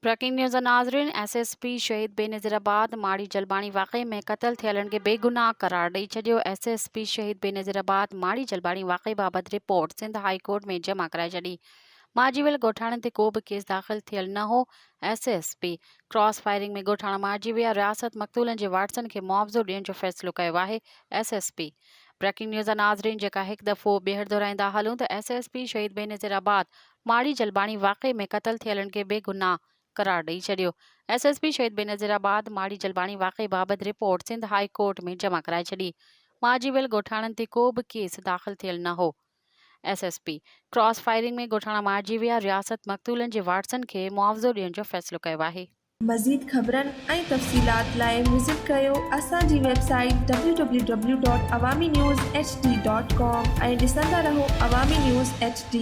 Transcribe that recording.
Breaking news नाज़रीन। SSP शहीद बेनज़ीराबाद माड़ी जलबाणी वाक़े में क़त्ल थियलनि खे बेगुनाह करार ॾेई छॾियो। SSP शहीद बेनज़ीराबाद माड़ी जलबाणी वाक़े बाबति रिपोर्ट सिंध हाई कोर्ट में जमा कराए छॾी। माजीवेल ॻोठाणनि ते को बि केस दाख़िल थियल न हो। SSP क्रॉस फायरिंग में ॻोठाणा मारिजी विया। रियासत मक़तूलनि जे वारसनि खे मुआवज़ो ॾियण जो फ़ैसिलो कयो आहे। SSP ब्रेकिंग न्यूज़ नाज़रीन, जेका हिकु दफ़ो ॿीहर दोहराईंदा हलूं त SSP शहीद बेनज़ीराबाद माड़ी जलबाणी वाक़े में क़त्ल थियलनि खे बेगुनाह करार ॾेई छॾियो। SSP शहीद बेनज़ीराबाद माड़ी जलबाणी वाक़े बाबति रिपोर्ट सिंध हाई कोर्ट में जमा कराए छॾी। माजीवेल ॻोठाणनि ते को बि केस दाख़िल थियल न हो। SSP क्रॉस फायरिंग में ॻोठाणा मारिजी विया। रियासत मक़तूलनि जे वारसनि खे मुआवज़ो ॾियण जो फ़ैसिलो कयो आहे। मज़ीद ख़बरनि ऐं तफ़सीलात लाइ विज़िट कयो असांजी वेबसाइट www.awamiNewsHD.com ऐं ॾिसंदा रहो अवामी न्यूज़ HD।